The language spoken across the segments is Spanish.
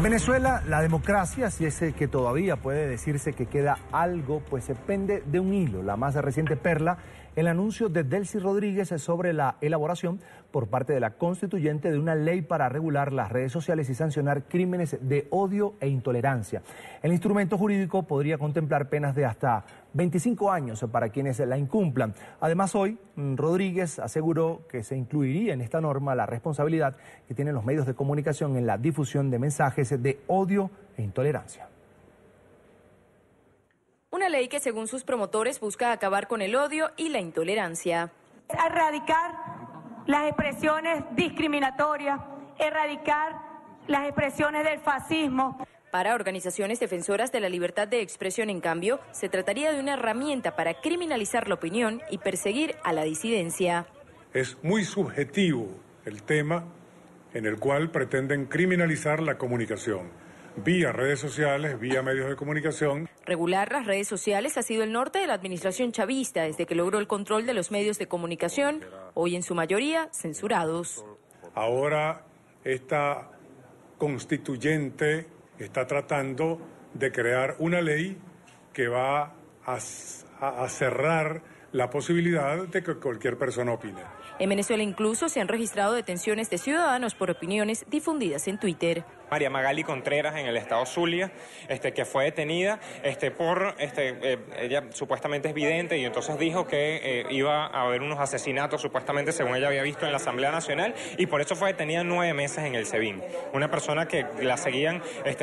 En Venezuela, la democracia, si es que todavía puede decirse que queda algo, pues se pende de un hilo. La más reciente perla, el anuncio de Delcy Rodríguez sobre la elaboración por parte de la constituyente de una ley para regular las redes sociales y sancionar crímenes de odio e intolerancia. El instrumento jurídico podría contemplar penas de hasta 25 años para quienes la incumplan. Además, hoy Rodríguez aseguró que se incluiría en esta norma la responsabilidad que tienen los medios de comunicación en la difusión de mensajes de odio e intolerancia. Una ley que, según sus promotores, busca acabar con el odio y la intolerancia. Erradicar las expresiones discriminatorias, erradicar las expresiones del fascismo. Para organizaciones defensoras de la libertad de expresión, en cambio, se trataría de una herramienta para criminalizar la opinión y perseguir a la disidencia. Es muy subjetivo el tema en el cual pretenden criminalizar la comunicación, vía redes sociales, vía medios de comunicación. Regular las redes sociales ha sido el norte de la administración chavista desde que logró el control de los medios de comunicación, hoy en su mayoría censurados. Ahora esta constituyente está tratando de crear una ley que va a cerrar la posibilidad de que cualquier persona opine. En Venezuela incluso se han registrado detenciones de ciudadanos por opiniones difundidas en Twitter. María Magali Contreras en el estado Zulia, que fue detenida por, ella supuestamente es vidente y entonces dijo que iba a haber unos asesinatos supuestamente según ella había visto en la Asamblea Nacional y por eso fue detenida 9 meses en el SEBIN. Una persona que la seguían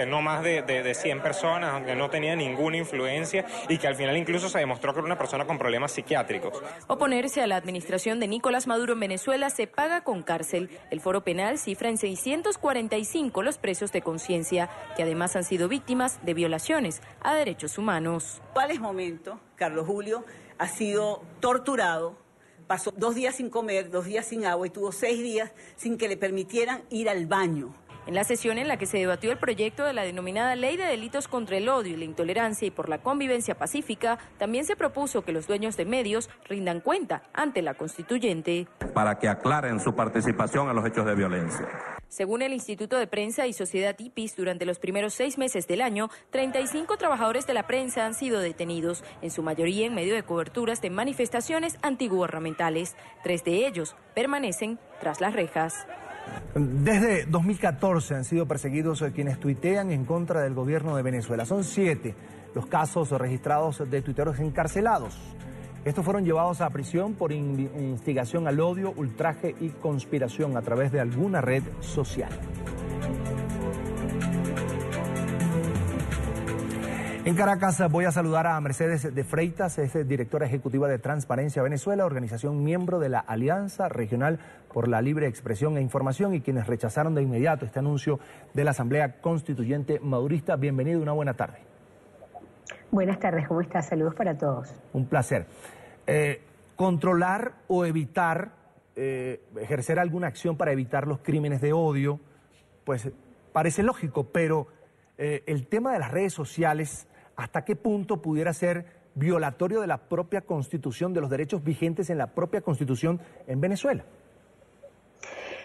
no más de 100 personas, aunque no tenía ninguna influencia y que al final incluso se demostró que era una persona con problemas psiquiátricos. Oponerse a la administración de Nicolás Maduro en Venezuela se paga con cárcel. El Foro Penal cifra en 645 los presos de conciencia, que además han sido víctimas de violaciones a derechos humanos. En actuales momentos, Carlos Julio ha sido torturado, pasó 2 días sin comer, 2 días sin agua y tuvo 6 días sin que le permitieran ir al baño. En la sesión en la que se debatió el proyecto de la denominada Ley de Delitos contra el Odio y la Intolerancia y por la Convivencia Pacífica, también se propuso que los dueños de medios rindan cuenta ante la constituyente. Para que aclaren su participación en los hechos de violencia. Según el Instituto de Prensa y Sociedad IPIS, durante los primeros 6 meses del año, 35 trabajadores de la prensa han sido detenidos, en su mayoría en medio de coberturas de manifestaciones antigubernamentales. 3 de ellos permanecen tras las rejas. Desde 2014 han sido perseguidos quienes tuitean en contra del gobierno de Venezuela. Son 7 los casos registrados de tuiteros encarcelados. Estos fueron llevados a prisión por instigación al odio, ultraje y conspiración a través de alguna red social. En Caracas voy a saludar a Mercedes de Freitas, es directora ejecutiva de Transparencia Venezuela, organización miembro de la Alianza Regional por la Libre Expresión e Información y quienes rechazaron de inmediato este anuncio de la Asamblea Constituyente Madurista. Bienvenido, una buena tarde. Buenas tardes, ¿cómo estás? Saludos para todos. Un placer. Controlar o evitar, ejercer alguna acción para evitar los crímenes de odio, pues parece lógico, pero el tema de las redes sociales, ¿hasta qué punto pudiera ser violatorio de la propia Constitución, de los derechos vigentes en la propia Constitución en Venezuela?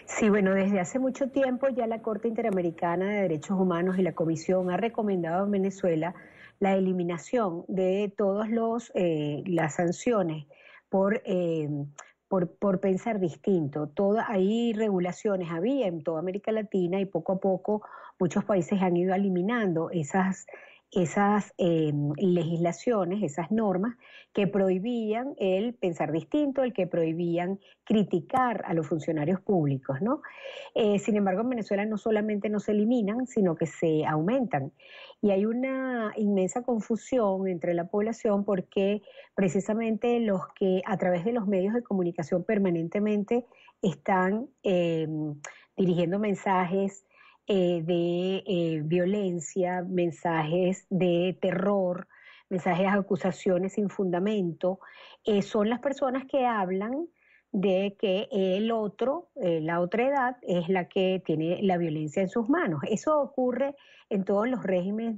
Sí, bueno, desde hace mucho tiempo ya la Corte Interamericana de Derechos Humanos y la Comisión ha recomendado en Venezuela la eliminación de todas las sanciones por pensar distinto. Hay regulaciones, había en toda América Latina y poco a poco muchos países han ido eliminando esas legislaciones, esas normas que prohibían el pensar distinto, el que prohibían criticar a los funcionarios públicos, ¿no? Sin embargo, en Venezuela no solamente no se eliminan, sino que se aumentan. Y hay una inmensa confusión entre la población porque precisamente los que a través de los medios de comunicación permanentemente están dirigiendo mensajes de violencia, mensajes de terror, mensajes de acusaciones sin fundamento, son las personas que hablan de que el otro, la otra edad, es la que tiene la violencia en sus manos. Eso ocurre en todos los regímenes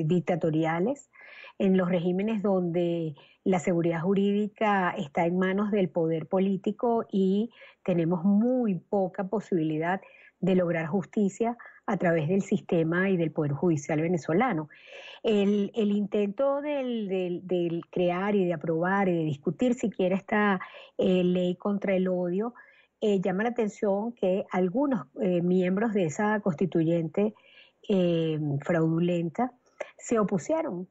dictatoriales, en los regímenes donde la seguridad jurídica está en manos del poder político y tenemos muy poca posibilidad de lograr justicia a través del sistema y del Poder Judicial venezolano. El intento del crear y de aprobar y de discutir siquiera esta ley contra el odio llama la atención que algunos miembros de esa constituyente fraudulenta se opusieron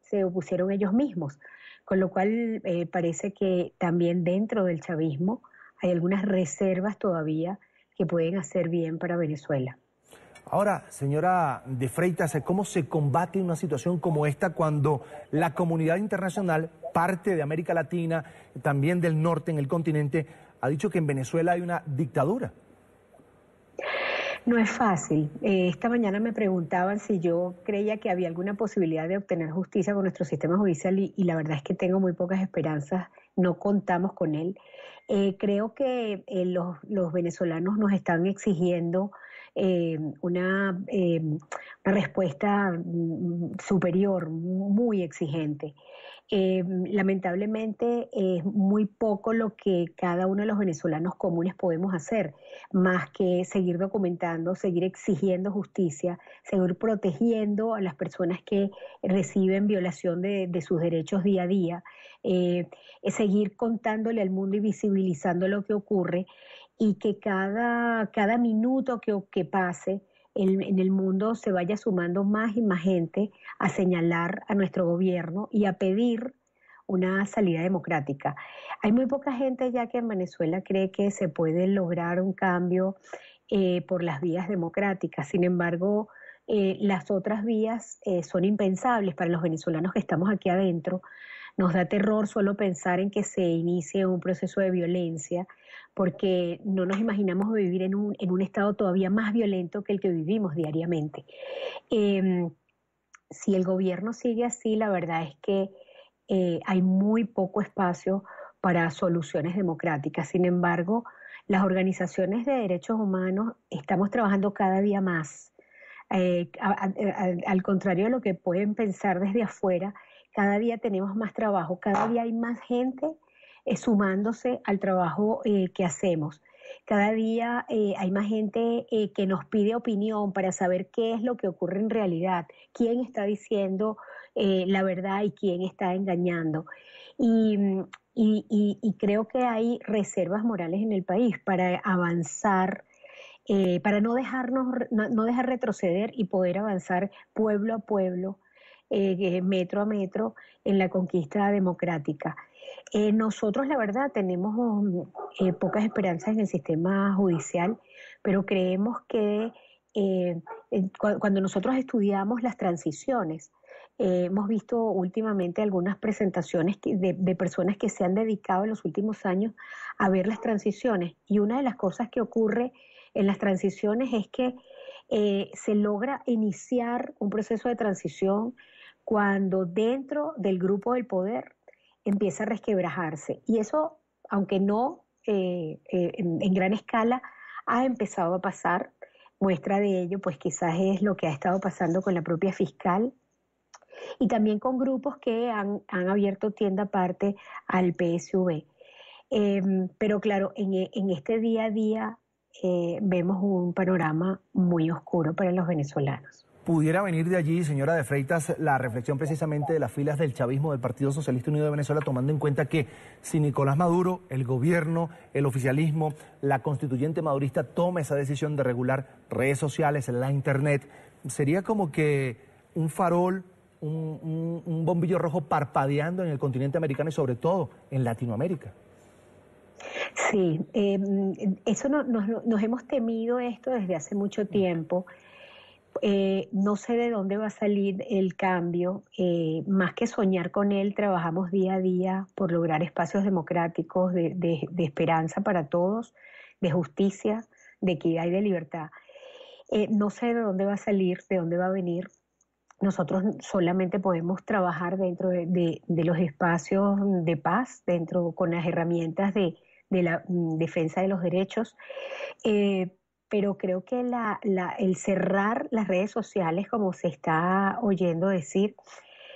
ellos mismos, con lo cual parece que también dentro del chavismo hay algunas reservas todavía que pueden hacer bien para Venezuela. Ahora, señora de Freitas, ¿cómo se combate una situación como esta cuando la comunidad internacional, parte de América Latina, también del norte en el continente, ha dicho que en Venezuela hay una dictadura? No es fácil. Esta mañana me preguntaban si yo creía que había alguna posibilidad de obtener justicia con nuestro sistema judicial y la verdad es que tengo muy pocas esperanzas, no contamos con él. Creo que los venezolanos nos están exigiendo una respuesta superior, muy exigente. Lamentablemente es muy poco lo que cada uno de los venezolanos comunes podemos hacer, más que seguir documentando, seguir exigiendo justicia, seguir protegiendo a las personas que reciben violación de sus derechos día a día, seguir contándole al mundo y visibilizando lo que ocurre y que cada minuto que pase en el mundo se vaya sumando más y más gente a señalar a nuestro gobierno y a pedir una salida democrática. Hay muy poca gente ya que en Venezuela cree que se puede lograr un cambio por las vías democráticas. Sin embargo, las otras vías son impensables para los venezolanos que estamos aquí adentro. Nos da terror solo pensar en que se inicie un proceso de violencia, porque no nos imaginamos vivir en un estado todavía más violento que el que vivimos diariamente. Si el gobierno sigue así, la verdad es que hay muy poco espacio para soluciones democráticas. Sin embargo, las organizaciones de derechos humanos estamos trabajando cada día más. Al contrario de lo que pueden pensar desde afuera, cada día tenemos más trabajo, cada día hay más gente sumándose al trabajo que hacemos. Cada día hay más gente que nos pide opinión para saber qué es lo que ocurre en realidad, quién está diciendo la verdad y quién está engañando. Y creo que hay reservas morales en el país para avanzar, para no dejar retroceder y poder avanzar pueblo a pueblo, metro a metro en la conquista democrática. Nosotros, la verdad, tenemos pocas esperanzas en el sistema judicial, pero creemos que cuando nosotros estudiamos las transiciones, hemos visto últimamente algunas presentaciones de personas que se han dedicado en los últimos años a ver las transiciones, y una de las cosas que ocurre en las transiciones es que se logra iniciar un proceso de transición cuando dentro del grupo del poder empieza a resquebrajarse. Y eso, aunque no en gran escala, ha empezado a pasar. Muestra de ello, pues quizás es lo que ha estado pasando con la propia fiscal y también con grupos que han abierto tienda aparte al PSV. Pero claro, en este día a día vemos un panorama muy oscuro para los venezolanos. ¿Pudiera venir de allí, señora de Freitas, la reflexión precisamente de las filas del chavismo, del Partido Socialista Unido de Venezuela, tomando en cuenta que si Nicolás Maduro, el gobierno, el oficialismo, la constituyente madurista toma esa decisión de regular redes sociales, la internet, sería como que un farol, un bombillo rojo parpadeando en el continente americano y sobre todo en Latinoamérica? Sí, eso nos hemos temido esto desde hace mucho tiempo. No sé de dónde va a salir el cambio, más que soñar con él, trabajamos día a día por lograr espacios democráticos de esperanza para todos, de justicia, de equidad y de libertad. No sé de dónde va a salir, de dónde va a venir. Nosotros solamente podemos trabajar dentro de los espacios de paz, con las herramientas de la defensa de los derechos. Pero creo que el cerrar las redes sociales, como se está oyendo decir,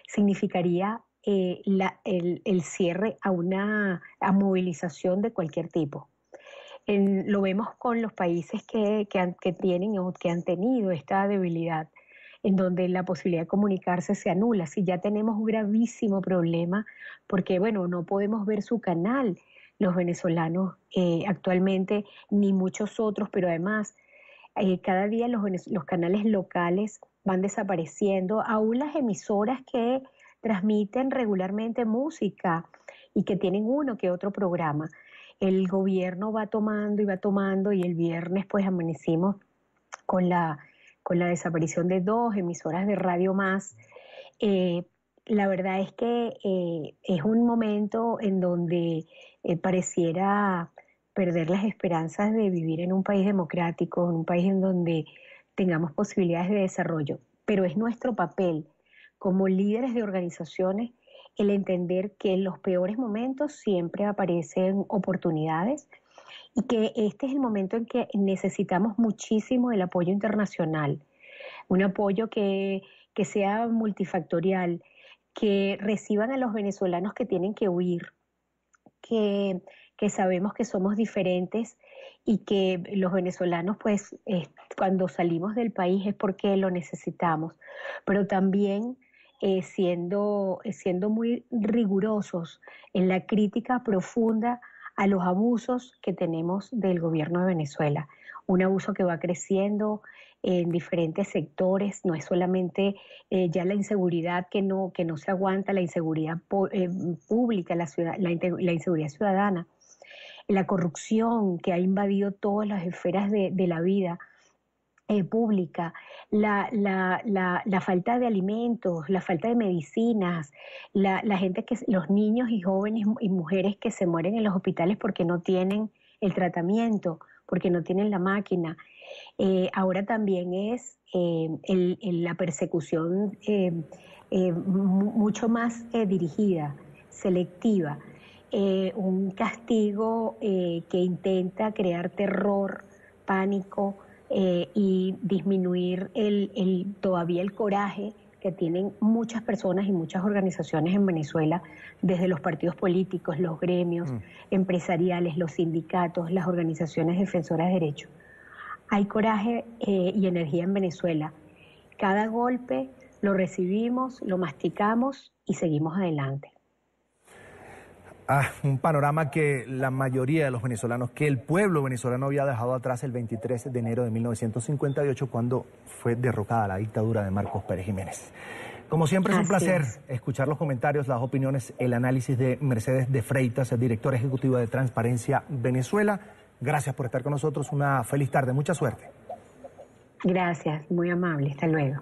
significaría el cierre a movilización de cualquier tipo. Lo vemos con los países que tienen o que han tenido esta debilidad, en donde la posibilidad de comunicarse se anula. Si ya tenemos un gravísimo problema, porque bueno, no podemos ver su canal, los venezolanos actualmente, ni muchos otros, pero además cada día los canales locales van desapareciendo, aún las emisoras que transmiten regularmente música y que tienen uno que otro programa. El gobierno va tomando y el viernes pues amanecimos con la desaparición de 2 emisoras de radio más. La verdad es que es un momento en donde pareciera perder las esperanzas de vivir en un país democrático, en un país en donde tengamos posibilidades de desarrollo. Pero es nuestro papel como líderes de organizaciones el entender que en los peores momentos siempre aparecen oportunidades y que este es el momento en que necesitamos muchísimo el apoyo internacional, un apoyo que sea multifactorial, que reciban a los venezolanos que tienen que huir, que sabemos que somos diferentes y que los venezolanos pues cuando salimos del país es porque lo necesitamos, pero también siendo muy rigurosos en la crítica profunda a los abusos que tenemos del gobierno de Venezuela. Un abuso que va creciendo en diferentes sectores, no es solamente ya la inseguridad que no se aguanta, la inseguridad pública, la inseguridad ciudadana, la corrupción que ha invadido todas las esferas de la vida pública, la falta de alimentos, la falta de medicinas, la gente los niños y jóvenes y mujeres que se mueren en los hospitales porque no tienen el tratamiento, porque no tienen la máquina. Ahora también es la persecución mucho más dirigida, selectiva, un castigo que intenta crear terror, pánico, y disminuir todavía el coraje que tienen muchas personas y muchas organizaciones en Venezuela, desde los partidos políticos, los gremios empresariales, los sindicatos, las organizaciones defensoras de derechos. Hay coraje y energía en Venezuela. Cada golpe lo recibimos, lo masticamos y seguimos adelante. Un panorama que la mayoría de los venezolanos, que el pueblo venezolano había dejado atrás el 23 de enero de 1958 cuando fue derrocada la dictadura de Marcos Pérez Jiménez. Como siempre es un placer escuchar los comentarios, las opiniones, el análisis de Mercedes de Freitas, directora ejecutiva de Transparencia Venezuela. Gracias por estar con nosotros, una feliz tarde, mucha suerte. Gracias, muy amable, hasta luego.